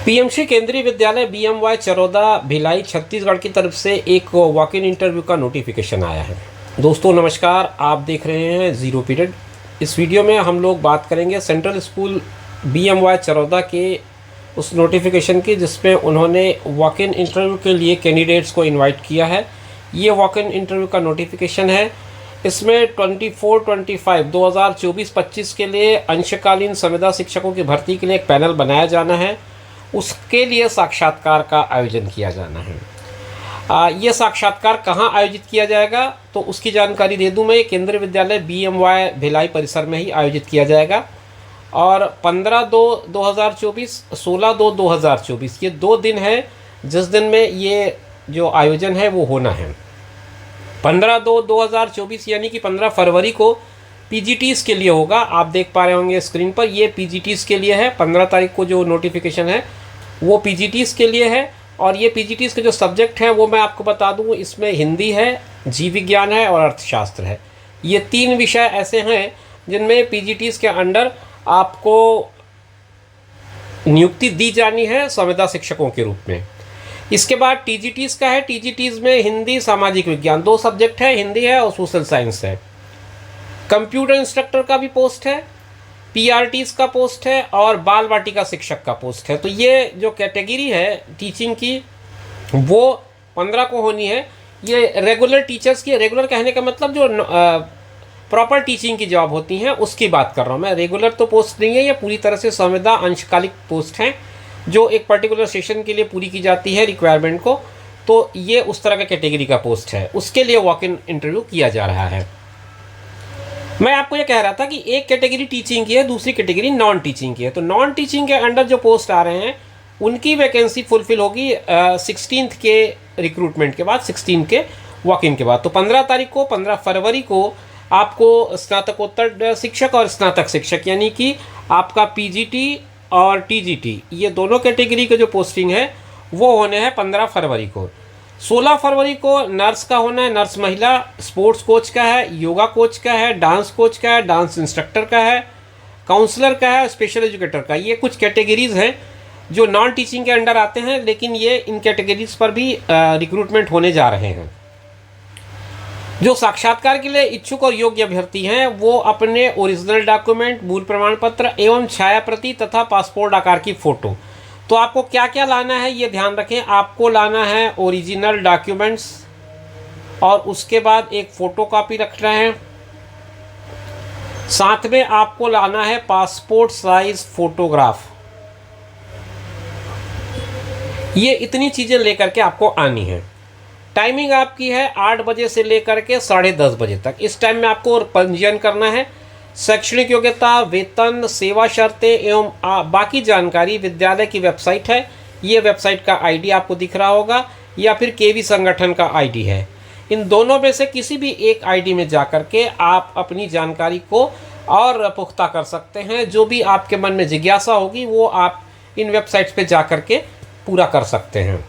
PMC केंद्रीय विद्यालय बीएमवाई चरौदा भिलाई छत्तीसगढ़ की तरफ से एक वॉक इन इंटरव्यू का नोटिफिकेशन आया है। दोस्तों नमस्कार, आप देख रहे हैं ज़ीरो पीरियड। इस वीडियो में हम लोग बात करेंगे सेंट्रल स्कूल बीएमवाई चरौदा के उस नोटिफिकेशन की जिसमें उन्होंने वॉक इन इंटरव्यू के लिए कैंडिडेट्स को इनवाइट किया है। ये वॉक इन इंटरव्यू का नोटिफिकेशन है। इसमें 2024-25 के लिए अंशकालीन संविदा शिक्षकों की भर्ती के लिए एक पैनल बनाया जाना है। उसके लिए साक्षात्कार का आयोजन किया जाना है। ये साक्षात्कार कहाँ आयोजित किया जाएगा तो उसकी जानकारी दे दूं मैं। ये केंद्रीय विद्यालय बीएमवाई भिलाई परिसर में ही आयोजित किया जाएगा और 15/2/2024, 16/2/2024 ये 2 दिन है जिस दिन में ये जो आयोजन है वो होना है। 15/2/2024 यानी कि 15 फरवरी को पीजीटीज़ के लिए होगा। आप देख पा रहे होंगे स्क्रीन पर, ये पीजीटीज़ के लिए है। 15 तारीख को जो नोटिफिकेशन है वो पीजीटीज़ के लिए है। और ये पीजीटीज़ के जो सब्जेक्ट हैं वो मैं आपको बता दूं, इसमें हिंदी है, जीव विज्ञान है और अर्थशास्त्र है। ये 3 विषय ऐसे हैं जिनमें पीजीटीज़ के अंडर आपको नियुक्ति दी जानी है संविदा शिक्षकों के रूप में। इसके बाद टीजीटीज़ का है। टीजीटीज़ में हिंदी, सामाजिक विज्ञान 2 सब्जेक्ट है, हिंदी है और सोशल साइंस है। कंप्यूटर इंस्ट्रक्टर का भी पोस्ट है, पीआरटीज़ का पोस्ट है और बाल वाटिका शिक्षक का पोस्ट है। तो ये जो कैटेगरी है टीचिंग की वो 15 को होनी है। ये रेगुलर टीचर्स की, रेगुलर कहने का मतलब जो प्रॉपर टीचिंग की जॉब होती हैं उसकी बात कर रहा हूँ मैं। रेगुलर तो पोस्ट नहीं है, ये पूरी तरह से संविदा अंशकालिक पोस्ट हैं जो एक पर्टिकुलर सेशन के लिए पूरी की जाती है रिक्वायरमेंट को। तो ये उस तरह का कैटेगरी का पोस्ट है, उसके लिए वॉक इन इंटरव्यू किया जा रहा है। मैं आपको ये कह रहा था कि एक कैटेगरी टीचिंग की है, दूसरी कैटेगरी नॉन टीचिंग की है। तो नॉन टीचिंग के अंडर जो पोस्ट आ रहे हैं उनकी वैकेंसी फुलफिल होगी 16th के रिक्रूटमेंट के बाद, 16 के वॉक इन के बाद। तो 15 फरवरी को आपको स्नातकोत्तर शिक्षक और स्नातक शिक्षक यानी कि आपका पीजीटी और टीजीटी ये दोनों कैटेगरी के जो पोस्टिंग है वो होने हैं 15 फरवरी को। 16 फरवरी को नर्स का होना है, नर्स महिला, स्पोर्ट्स कोच का है, योगा कोच का है, डांस कोच का है, डांस इंस्ट्रक्टर का है, काउंसलर का है, स्पेशल एजुकेटर का। ये कुछ कैटेगरीज हैं जो नॉन टीचिंग के अंडर आते हैं, लेकिन ये इन कैटेगरीज पर भी रिक्रूटमेंट होने जा रहे हैं। जो साक्षात्कार के लिए इच्छुक और योग्य अभ्यर्थी हैं वो अपने ओरिजिनल डॉक्यूमेंट, मूल प्रमाण पत्र एवं छाया प्रति तथा पासपोर्ट आकार की फ़ोटो। तो आपको क्या क्या लाना है ये ध्यान रखें। आपको लाना है ओरिजिनल डॉक्यूमेंट्स और उसके बाद एक फ़ोटो कापी रखना है। साथ में आपको लाना है पासपोर्ट साइज फोटोग्राफ। ये इतनी चीज़ें लेकर के आपको आनी है। टाइमिंग आपकी है 8 बजे से लेकर के 10:30 बजे तक। इस टाइम में आपको पंजीयन करना है। शैक्षणिक योग्यता, वेतन, सेवा शर्तें एवं बाकी जानकारी विद्यालय की वेबसाइट है। ये वेबसाइट का आईडी आपको दिख रहा होगा या फिर केवी संगठन का आईडी है। इन दोनों में से किसी भी एक आईडी में जाकर के आप अपनी जानकारी को और पुख्ता कर सकते हैं। जो भी आपके मन में जिज्ञासा होगी वो आप इन वेबसाइट्स पे जाकर के पूरा कर सकते हैं।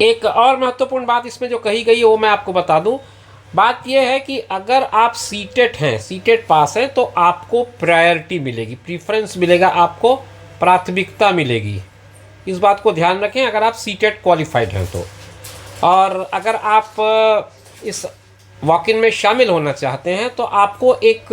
एक और महत्वपूर्ण बात इसमें जो कही गई है वो मैं आपको बता दूं। बात यह है कि अगर आप सीटेट हैं, सीटेट पास हैं, तो आपको प्रायोरिटी मिलेगी, प्रीफरेंस मिलेगा, आपको प्राथमिकता मिलेगी। इस बात को ध्यान रखें अगर आप सीटेट क्वालिफाइड हैं तो। और अगर आप इस वॉक इन में शामिल होना चाहते हैं तो आपको एक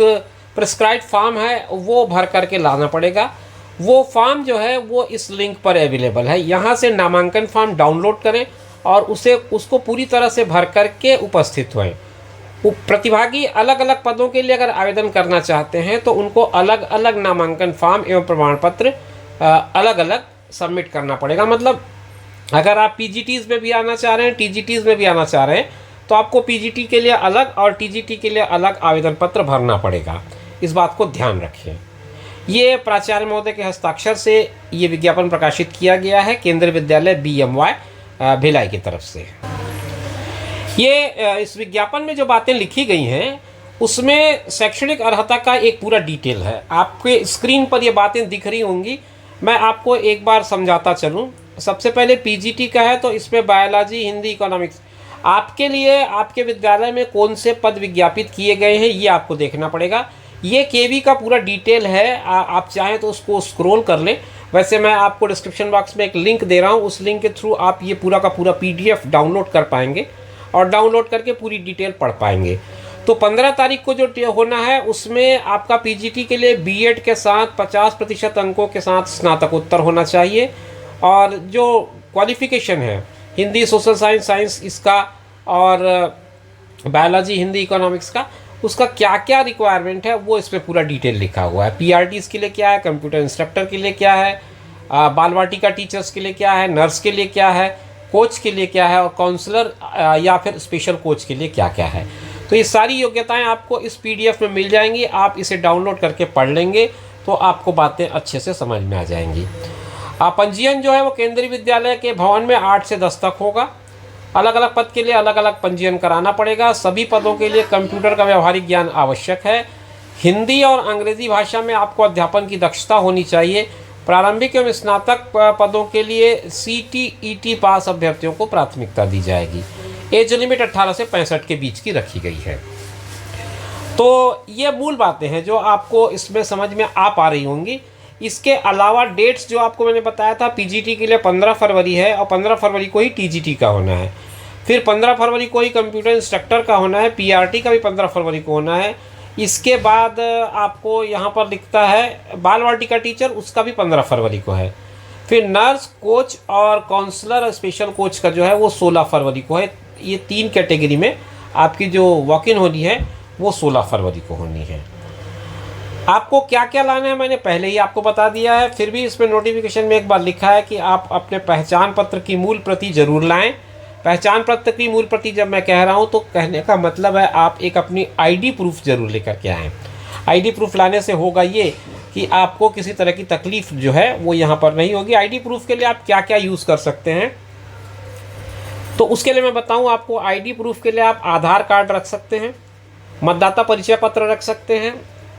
प्रिस्क्राइब्ड फॉर्म है वो भर करके लाना पड़ेगा। वो फॉर्म जो है वो इस लिंक पर अवेलेबल है। यहाँ से नामांकन फॉर्म डाउनलोड करें और उसको पूरी तरह से भर करके उपस्थित हुए। प्रतिभागी अलग अलग पदों के लिए अगर आवेदन करना चाहते हैं तो उनको अलग अलग नामांकन फॉर्म एवं प्रमाण पत्र अलग अलग सबमिट करना पड़ेगा। मतलब अगर आप पीजीटीज़ में भी आना चाह रहे हैं, टीजीटीज़ में भी आना चाह रहे हैं तो आपको पीजीटी के लिए अलग और टीजीटी के लिए अलग आवेदन पत्र भरना पड़ेगा। इस बात को ध्यान रखें। ये प्राचार्य महोदय के हस्ताक्षर से ये विज्ञापन प्रकाशित किया गया है केंद्रीय विद्यालय बीएमवाई भिलाई की तरफ से। ये इस विज्ञापन में जो बातें लिखी गई हैं उसमें शैक्षणिक अर्हता का एक पूरा डिटेल है। आपके स्क्रीन पर ये बातें दिख रही होंगी, मैं आपको एक बार समझाता चलूँ। सबसे पहले पीजीटी का है तो इसमें बायोलॉजी, हिंदी, इकोनॉमिक्स। आपके लिए आपके विद्यालय में कौन से पद विज्ञापित किए गए हैं ये आपको देखना पड़ेगा। ये केवी का पूरा डिटेल है, आप चाहें तो उसको स्क्रॉल कर लें। वैसे मैं आपको डिस्क्रिप्शन बॉक्स में एक लिंक दे रहा हूँ, उस लिंक के थ्रू आप ये पूरा का पूरा PDF डाउनलोड कर पाएंगे और डाउनलोड करके पूरी डिटेल पढ़ पाएंगे। तो 15 तारीख को जो होना है उसमें आपका PGT के लिए B.Ed के साथ 50% अंकों के साथ स्नातकोत्तर होना चाहिए, और जो क्वालिफिकेशन है हिंदी, सोशल साइंस, साइंस इसका और बायोलॉजी, हिंदी, इकोनॉमिक्स का, उसका क्या क्या रिक्वायरमेंट है वो इस पर पूरा डिटेल लिखा हुआ है। PRTs के लिए क्या है, कंप्यूटर इंस्ट्रक्टर के लिए क्या है, बाल वाटिका टीचर्स के लिए क्या है, नर्स के लिए क्या है, कोच के लिए क्या है, और काउंसलर या फिर स्पेशल कोच के लिए क्या क्या है। तो ये सारी योग्यताएं आपको इस PDF में मिल जाएंगी। आप इसे डाउनलोड करके पढ़ लेंगे तो आपको बातें अच्छे से समझ में आ जाएंगी। पंजीयन जो है वो केंद्रीय विद्यालय के भवन में 8 से 10 तक होगा। अलग अलग पद के लिए अलग अलग पंजीयन कराना पड़ेगा। सभी पदों के लिए कंप्यूटर का व्यावहारिक ज्ञान आवश्यक है। हिंदी और अंग्रेजी भाषा में आपको अध्यापन की दक्षता होनी चाहिए। प्रारंभिक एवं स्नातक पदों के लिए CTET पास अभ्यर्थियों को प्राथमिकता दी जाएगी। एज लिमिट 18 से 65 के बीच की रखी गई है। तो ये मूल बातें हैं जो आपको इसमें समझ में आ पा रही होंगी। इसके अलावा डेट्स जो आपको मैंने बताया था, PGT के लिए 15 फरवरी है और 15 फरवरी को ही TGT का होना है। फिर 15 फरवरी को ही कंप्यूटर इंस्ट्रक्टर का होना है। PRT का भी 15 फरवरी को होना है। इसके बाद आपको यहाँ पर लिखता है बाल वाटिका टीचर, उसका भी 15 फरवरी को है। फिर नर्स, कोच और काउंसलर स्पेशल कोच का जो है वो 16 फरवरी को है। ये 3 कैटेगरी में आपकी जो वॉक इन होनी है वो 16 फरवरी को होनी है। आपको क्या क्या लाना है मैंने पहले ही आपको बता दिया है, फिर भी इसमें नोटिफिकेशन में एक बार लिखा है कि आप अपने पहचान पत्र की मूल प्रति जरूर लाएं। पहचान पत्र की मूल प्रति जब मैं कह रहा हूं तो कहने का मतलब है आप एक अपनी ID प्रूफ जरूर लेकर के आएँ। ID प्रूफ लाने से होगा ये कि आपको किसी तरह की तकलीफ जो है वो यहाँ पर नहीं होगी। ID प्रूफ के लिए आप क्या क्या यूज़ कर सकते हैं, तो उसके लिए मैं बताऊँ आपको। ID प्रूफ के लिए आप आधार कार्ड रख सकते हैं, मतदाता परिचय पत्र रख सकते हैं,